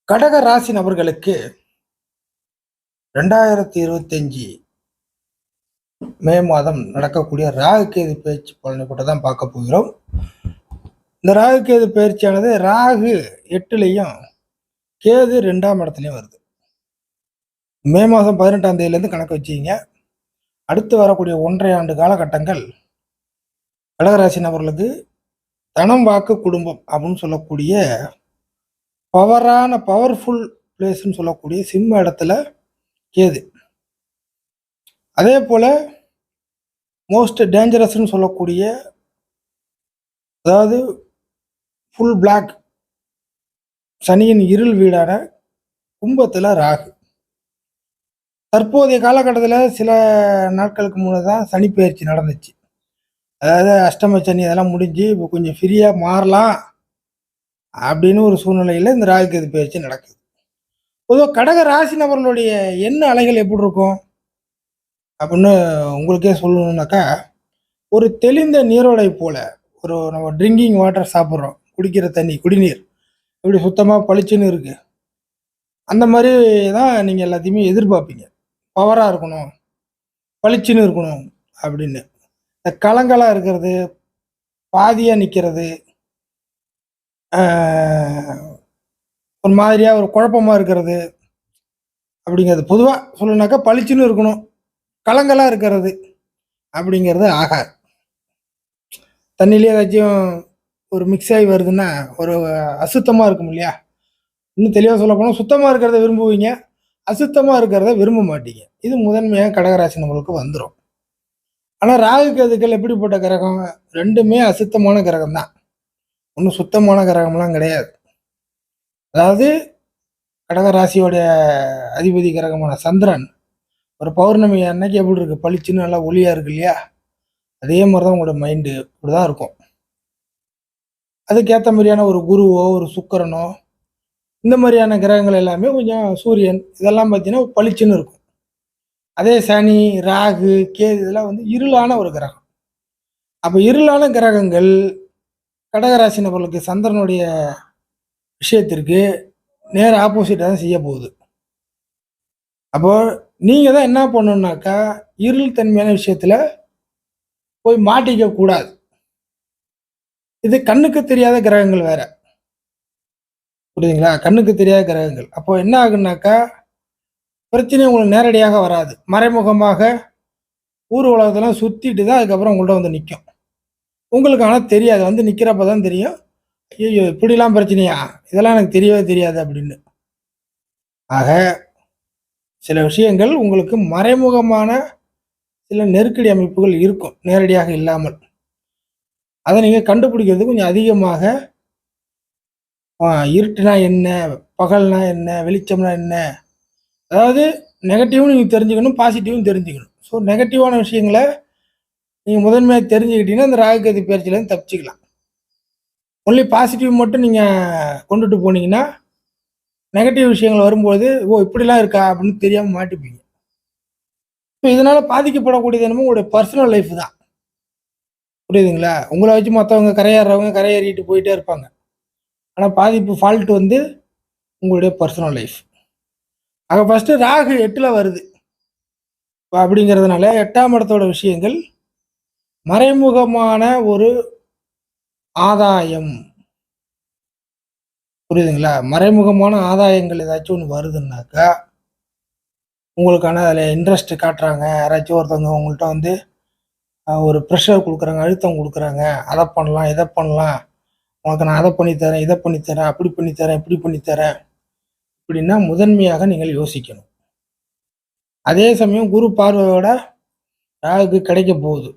கடக ராசி நபர்களுக்கு 2025 மே மாதம் நடக்கக்கூடிய ராகு கேது பயிற்சி பலனை கூட தான் பார்க்க போகிறோம். இந்த ராகு கேது பயிற்சியானது ராகு 8லையும் கேது 2ஆம் இடத்துலையும் வருது. மே மாதம் 18ஆம் தேதியிலேருந்து கணக்கு வச்சிங்க. அடுத்து வரக்கூடிய 1.5 ஆண்டு காலகட்டங்கள் கடகராசி நபர்களுக்கு தனம் வாக்கு குடும்பம் அப்படின்னு சொல்லக்கூடிய பவர்ஃபுல் பிளேஸ்ன்னு சொல்லக்கூடிய சிம்ம இடத்துல கேது. அதே போல மோஸ்ட் டேஞ்சரஸ்ன்னு சொல்லக்கூடிய அதாவது ஃபுல் பிளாக் சனியின் இருள் வீடான கும்பத்தில் ராகு. தற்போதைய காலகட்டத்தில் சில நாட்களுக்கு முன்னே தான் சனி பயிற்சி நடந்துச்சு. அதாவது அஷ்டம சனி அதெல்லாம் முடிஞ்சு இப்போ கொஞ்சம் ஃப்ரீயாக மாறலாம் அப்படின்னு ஒரு சூழ்நிலையில் இந்த ராகு கேது பயிற்சி நடக்குது. பொதுவாக கடக ராசி நபர்களுடைய எண்ண அலைகள் எப்படி இருக்கும் அப்படின்னு உங்களுக்கே சொல்லணுன்னாக்கா, ஒரு தெளிந்த நீரோடை போல ஒரு நம்ம ட்ரிங்கிங் வாட்டர் சாப்பிட்றோம், குடிக்கிற தண்ணி குடிநீர் எப்படி சுத்தமாக பளிச்சுன்னு இருக்கு, அந்த மாதிரி தான் நீங்கள் எல்லாத்தையுமே எதிர்பார்ப்பீங்க. பவராக இருக்கணும், பளிச்சுன்னு இருக்கணும் அப்படின்னு. இந்த கலங்களாக இருக்கிறது, பாதியாக நிற்கிறது, ஒரு மாதிரியாக ஒரு குழப்பமாக இருக்கிறது அப்படிங்கிறது பொதுவாக சொல்லணுனாக்கா பளிச்சுன்னு இருக்கணும், கலங்களாக இருக்கிறது அப்படிங்கிறது ஆகாது. தண்ணியிலே ஏதாச்சும் ஒரு மிக்ஸ் ஆகி வருதுன்னா ஒரு அசுத்தமாக இருக்கும் இல்லையா? இன்னும் தெளிவாக சொல்ல போனால் சுத்தமாக இருக்கிறத விரும்புவீங்க, அசுத்தமாக இருக்கிறத விரும்ப மாட்டீங்க. இது முதன்மையாக கடகராசி நம்மளுக்கு வந்துடும். ஆனால் ராகு கேதுக்கள் எப்படிப்பட்ட கிரகம்? ரெண்டுமே அசுத்தமான கிரகம் தான், ஒன்றும் சுத்தமான கிரகம்லாம் கிடையாது. அதாவது கடகராசியோடைய அதிபதி கிரகமான சந்திரன் ஒரு பௌர்ணமி அன்னைக்கு எப்படி இருக்கு, பளிச்சுன்னு நல்லா ஒளியா இருக்கு இல்லையா? அதே மாதிரி தான் உங்களோட மைண்டு இப்படிதான் இருக்கும். அதுக்கேற்ற மாதிரியான ஒரு குருவோ ஒரு சுக்கிரனோ இந்த மாதிரியான கிரகங்கள் எல்லாமே கொஞ்சம் சூரியன் இதெல்லாம் பார்த்தீங்கன்னா பளிச்சுன்னு இருக்கும். அதே சனி ராகு கேது இதெல்லாம் வந்து இருளான ஒரு கிரகம். அப்போ இருளான கிரகங்கள் கடகராசி நபர்களுக்கு சந்திரனுடைய விஷயத்திற்கு நேர் ஆப்போசிட்டாக தான் செய்ய போகுது. அப்போ நீங்க தான் என்ன பண்ணணும்னாக்கா, இருள் தன்மையான விஷயத்துல போய் மாட்டிக்க கூடாது. இது கண்ணுக்கு தெரியாத கிரகங்கள் வேற, புரியுதுங்களா? கண்ணுக்கு தெரியாத கிரகங்கள். அப்போ என்ன ஆகுனாக்கா, பிரச்சனை உங்களுக்கு நேரடியாக வராது, மறைமுகமாக ஊர் உலகத்தெல்லாம் சுத்திட்டு தான் அதுக்கப்புறம் உங்கள்ட்ட வந்து நிற்கும். உங்களுக்கு ஆனால் தெரியாது, வந்து நிற்கிறப்ப தான் தெரியும், ஐயோ இப்படிலாம் பிரச்சனையா, இதெல்லாம் எனக்கு தெரியவே தெரியாது அப்படின்னு. ஆக சில விஷயங்கள் உங்களுக்கு மறைமுகமான சில நெருக்கடி அமைப்புகள் இருக்கும், நேரடியாக இல்லாமல். அதை நீங்கள் கண்டுபிடிக்கிறது கொஞ்சம் அதிகமாக இருட்டுனா என்ன, பகல்னா என்ன, வெளிச்சம்னா என்ன, அதாவது நெகட்டிவும் நீங்கள் தெரிஞ்சுக்கணும், பாசிட்டிவும் தெரிஞ்சுக்கணும். ஸோ நெகட்டிவான விஷயங்களை நீங்கள் முதன்மையாக தெரிஞ்சுக்கிட்டீங்கன்னா இந்த ராகு கேது பயிற்சியிலேருந்து தப்பிச்சுக்கலாம். ஒன்லி பாசிட்டிவ் மட்டும் நீங்கள் கொண்டுட்டு போனீங்கன்னா நெகட்டிவ் விஷயங்கள் வரும்போது ஓ இப்படிலாம் இருக்கா அப்படின்னு தெரியாமல் மாட்டிப்பீங்க. இப்போ இதனால் பாதிக்கப்படக்கூடியது என்னமோ உங்களுடைய பர்சனல் லைஃப் தான், புரியுதுங்களா? உங்களை வச்சு மற்றவங்க கரையேறவங்க கரையேறிட்டு போயிட்டே இருப்பாங்க. ஆனால் பாதிப்பு ஃபால்ட் வந்து உங்களுடைய பர்சனல் லைஃப். ஆக ஃபஸ்ட்டு ராகு 8ல் வருது அப்படிங்கிறதுனால 8ஆம் இடத்தோட விஷயங்கள் மறைமுகமான ஒரு ஆதாயம், புரியுதுங்களா? மறைமுகமான ஆதாயங்கள் ஏதாச்சும் ஒன்று வருதுன்னாக்கா உங்களுக்கான அதில் இன்ட்ரெஸ்ட் காட்டுறாங்க, யாராச்சும் ஒருத்தவங்க உங்கள்கிட்ட வந்து ஒரு ப்ரெஷர் கொடுக்குறாங்க, அழுத்தம் கொடுக்குறாங்க, அதை பண்ணலாம் இதை பண்ணலாம், உனக்கு நான் அதை பண்ணித்தரேன் இதை பண்ணித்தரேன் அப்படி பண்ணித்தரேன் இப்படி பண்ணித்தரேன் அப்படின்னா முதன்மையாக நீங்கள் யோசிக்கணும். அதே சமயம் குரு பார்வையோட ராகுக்கு கிடைக்க போகுது.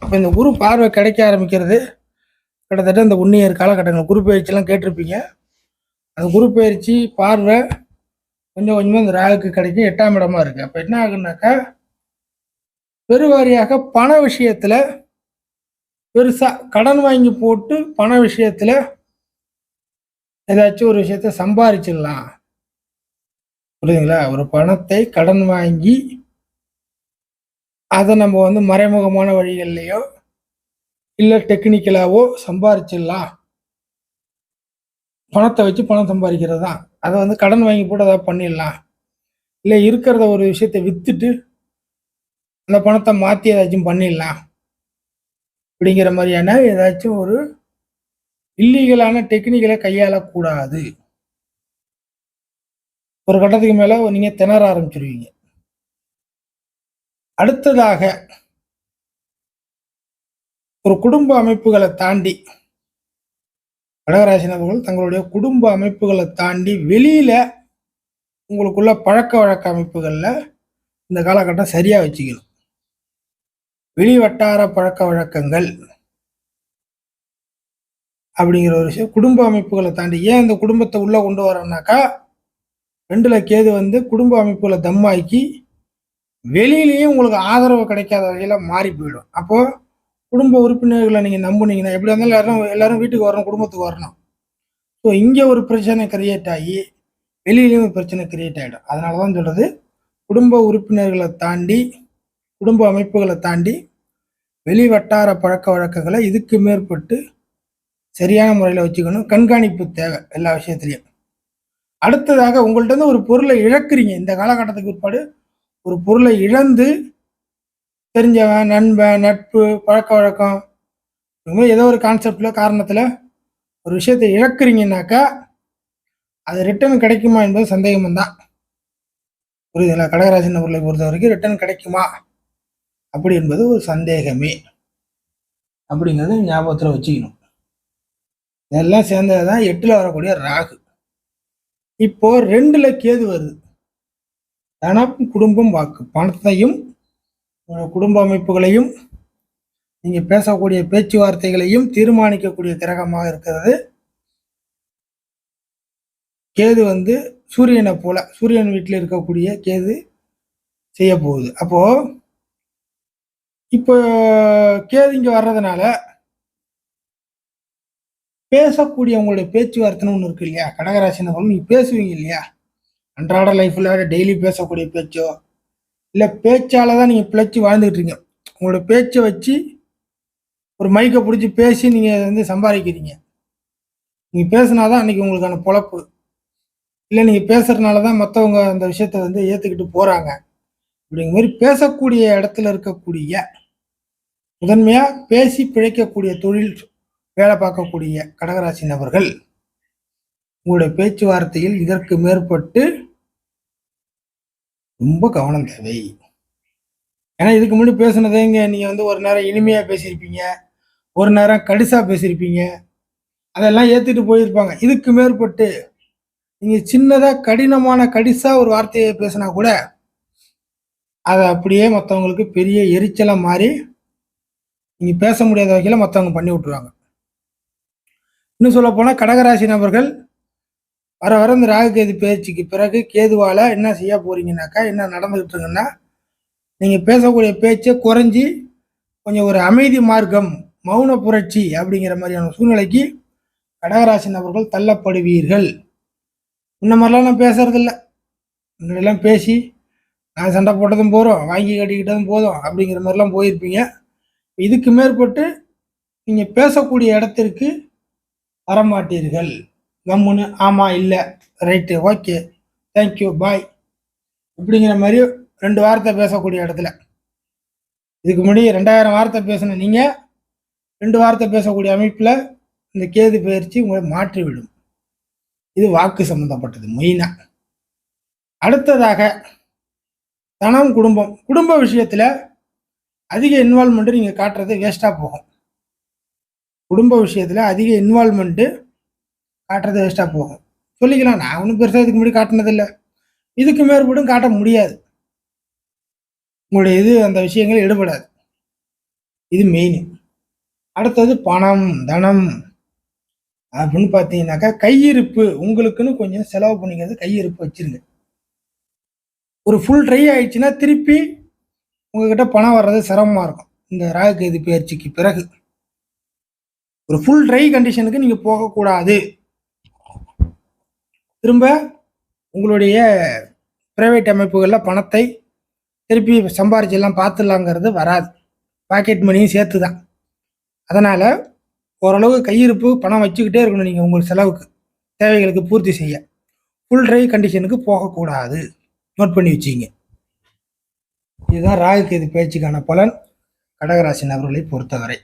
அப்போ இந்த குரு பார்வை கிடைக்க ஆரம்பிக்கிறது கிட்டத்தட்ட இந்த 1 இயர் காலகட்டங்கள். குரு பயிற்சியெல்லாம் கேட்டிருப்பீங்க. அந்த குரு பயிற்சி பார்வை கொஞ்சம் கொஞ்சமாக இந்த ராகுக்கு கிடைக்கும், 8ஆம் இடமா இருக்குது. அப்போ என்ன ஆகுனாக்கா, பெருவாரியாக பண விஷயத்தில் பெருசாக கடன் வாங்கி போட்டு பண விஷயத்தில் ஏதாச்சும் ஒரு விஷயத்த சம்பாதிச்சிடலாம், புரியுதுங்களா? ஒரு பணத்தை கடன் வாங்கி அதை நம்ம வந்து மறைமுகமான வழிகள்லையோ இல்லை டெக்னிக்கலாவோ சம்பாதிச்சிடலாம் பணத்தை வச்சு பணம் சம்பாதிக்கிறது தான். அதை வந்து கடன் வாங்கி போட்டு அதை பண்ணிடலாம், இல்லை இருக்கிறத ஒரு விஷயத்தை விற்றுட்டு அந்த பணத்தை மாற்றி ஏதாச்சும் பண்ணிடலாம் அப்படிங்கிற மாதிரியான ஏதாச்சும் ஒரு இல்லீகலான டெக்னிக்கலை கையாளக்கூடாது. ஒரு கட்டத்துக்கு மேலே நீங்கள் திணற ஆரம்பிச்சிருவீங்க. அடுத்ததாக ஒரு குடும்ப அமைப்புகளை தாண்டி கடகராசி நபர்கள் தங்களுடைய குடும்ப அமைப்புகளை தாண்டி வெளியில உங்களுக்குள்ள பழக்க வழக்க அமைப்புகள்ல இந்த காலகட்டம் சரியா வச்சுக்கணும். வெளி வட்டார பழக்க வழக்கங்கள் அப்படிங்கிற ஒரு விஷயம் குடும்ப அமைப்புகளை தாண்டி. ஏன் இந்த குடும்பத்தை உள்ள கொண்டு வரோம்னாக்கா, 2ல கேது வந்து குடும்ப அமைப்புகளை தம்மாக்கி வெளியிலேயும் உங்களுக்கு ஆதரவு கிடைக்காத வகையில மாறி போயிடும். அப்போ குடும்ப உறுப்பினர்களை நீங்க நம்புனீங்கன்னா எப்படி இருந்தாலும் எல்லாரும் வீட்டுக்கு வரணும், குடும்பத்துக்கு வரணும். ஸோ இங்கே ஒரு பிரச்சனை கிரியேட் ஆகி வெளியிலையும் ஒரு பிரச்சனை கிரியேட் ஆகிடும். அதனால தான் சொல்றது, குடும்ப உறுப்பினர்களை தாண்டி குடும்ப அமைப்புகளை தாண்டி வெளி வட்டார பழக்க வழக்கங்களை இதுக்கு மேற்பட்டு சரியான முறையில் வச்சுக்கணும். கண்காணிப்பு தேவை எல்லா விஷயத்துலையும். அடுத்ததாக உங்கள்ட்ட இருந்து ஒரு பொருளை இழக்கிறீங்க. இந்த காலகட்டத்துக்கு பிற்பாடு ஒரு பொருளை இழந்து தெரிஞ்சவன், நண்பன், நட்பு, பழக்க வழக்கம் ஏதோ ஒரு கான்செப்ட்ல காரணத்துல ஒரு விஷயத்தை இழக்கிறீங்கன்னாக்கா அது ரிட்டர்ன் கிடைக்குமா என்பது சந்தேகம் தான். புரியுதுங்களா? கடகராசி நபர்களை பொறுத்த வரைக்கும் ரிட்டர்ன் கிடைக்குமா அப்படி என்பது ஒரு சந்தேகமே. அப்படிங்கிறது ஞாபகத்தில் வச்சுக்கணும். இதெல்லாம் சேர்ந்ததுதான் 8ல் வரக்கூடிய ராகு. இப்போ 2ல் கேது வருது. தனம், குடும்பம், வாக்கு, பணத்தையும் குடும்ப அமைப்புகளையும் நீங்க பேசக்கூடிய பேச்சுவார்த்தைகளையும் தீர்மானிக்கக்கூடிய கிரகமாக இருக்கிறது கேது. வந்து சூரியனை போல, சூரியன் வீட்டில் இருக்கக்கூடிய கேது செய்ய போகுது. அப்போ இப்போ கேது இங்க வர்றதுனால பேசக்கூடிய உங்களுடைய பேச்சுவார்த்தைன்னு ஒன்று இருக்கு இல்லையா? கடகராசி நபர்கள் நீங்க பேசுவீங்க இல்லையா? அன்றாட லைஃப்ல டெய்லி பேசக்கூடிய பேச்சோ இல்லை பேச்சால தான் நீங்க பிழைச்சி வாழ்ந்துகிட்டு இருக்கீங்க. உங்களோட பேச்சை வச்சு ஒரு மைக்கை பிடிச்சி பேசி நீங்க வந்து சம்பாதிக்கிறீங்க. நீங்க பேசினாதான் அன்னைக்கு உங்களுக்கான பொழப்பு. இல்லை நீங்க பேசுறதுனால தான் மற்றவங்க அந்த விஷயத்த வந்து ஏத்துக்கிட்டு போறாங்க. அப்படிங்கிற மாதிரி பேசக்கூடிய இடத்துல இருக்கக்கூடிய முதன்மையா பேசி பிழைக்கக்கூடிய தொழில் வேலை பார்க்கக்கூடிய கடகராசி நபர்கள் உங்களுடைய பேச்சுவார்த்தையில் இதற்கு மேற்பட்டு ரொம்ப கவனம் தேவை. ஏன்னா இதுக்கு முன்னாடி பேசுனதேங்க நீங்க வந்து ஒரு நேரம் இனிமையா பேசியிருப்பீங்க, ஒரு நேரம் கடிசா பேசியிருப்பீங்க, அதெல்லாம் ஏத்துட்டு போயிருப்பாங்க. இதுக்கு மேற்பட்டு நீங்க சின்னதா கடினமான கடிசா ஒரு வார்த்தையை பேசினா கூட அதை அப்படியே மற்றவங்களுக்கு பெரிய எரிச்சலா மாறி நீங்க பேச முடியாத வகையில மற்றவங்க பண்ணி விட்டுருவாங்க. இன்னும் சொல்ல போனா கடகராசி நபர்கள் வர வர இந்த ராகு கேது பயிற்சிக்கு பிறகு கேதுவால என்ன செய்ய போறீங்கன்னாக்கா, என்ன நடந்துகிட்டு இருக்குன்னா, நீங்க பேசக்கூடிய பேச்சை குறைஞ்சி கொஞ்சம் ஒரு அமைதி மார்க்கம், மௌன புரட்சி அப்படிங்கிற மாதிரியான சூழ்நிலைக்கு கடகராசி நபர்கள் தள்ளப்படுவீர்கள். இந்த மாதிரிலாம் நான் பேசுறதில்ல. முன்னாடியெல்லாம் பேசி நான் சண்டை போட்டதும் போகிறோம், வாங்கி கட்டிக்கிட்டதும் போதும் அப்படிங்கிற மாதிரிலாம் போயிருப்பீங்க. இதுக்கு மேற்பட்டு நீங்க பேசக்கூடிய இடத்திற்கு வரமாட்டீர்கள். கம்முன்னு ஆமா, இல்லை, ரைட்டு, ஓகே, தேங்க்யூ, பாய் இப்படிங்கிற மாதிரி 2 வார்த்தை பேசக்கூடிய இடத்துல இதுக்கு முன்னாடி 2000 வார்த்தை பேசின நீங்க 2 வார்த்தை பேசக்கூடிய அமைப்புல இந்த கேது பயிற்சி உங்களை மாற்றிவிடும். இது வாக்கு சம்பந்தப்பட்டது மெயினா. அடுத்ததாக தனம், குடும்பம். குடும்ப விஷயத்துல அதிக இன்வால்மெண்ட் நீங்க காட்டுறது வேஸ்டா போகும். குடும்ப விஷயத்துல அதிக இன்வால்மெண்ட் காட்டுறது வேஸ்டா போகும். சொல்லிக்கலாம், நான் ஒன்றும் பெருசாக இதுக்கு முன்னாடி காட்டினதில்லை, இதுக்கு மேற்பட்டும் காட்ட முடியாது. உங்களுடைய இது அந்த விஷயங்கள் ஈடுபடாது. இது மெயின். அடுத்தது பணம், தனம் அப்படின்னு பார்த்தீங்கன்னாக்கா கையிருப்பு உங்களுக்குன்னு கொஞ்சம் செலவு பண்ணிக்கிறது, கையிருப்பு வச்சிருங்க. ஒரு ஃபுல் ட்ரை ஆயிடுச்சுன்னா திருப்பி உங்ககிட்ட பணம் வர்றது சிரமமா இருக்கும். இந்த ராகு கேது பயிற்சிக்கு பிறகு ஒரு ஃபுல் ட்ரை கண்டிஷனுக்கு நீங்க போகக்கூடாது. திரும்ப உங்களுடைய பிரைவேட் அமைப்புகளில் பணத்தை திருப்பி சம்பாரிச்செல்லாம் பார்த்துடலாங்கிறது வராது. பாக்கெட் மணியும் சேர்த்து தான். அதனால் ஓரளவு கையிருப்பு பணம் வச்சுக்கிட்டே இருக்கணும் நீங்கள் உங்கள் செலவுக்கு. தேவைகளுக்கு பூர்த்தி செய்ய ஃபுல் ட்ரை கண்டிஷனுக்கு போகக்கூடாது. நோட் பண்ணி வச்சிங்க. இதுதான் ராகு கேது பேச்சுக்கான பலன் கடகராசி நபர்களை பொறுத்தவரை.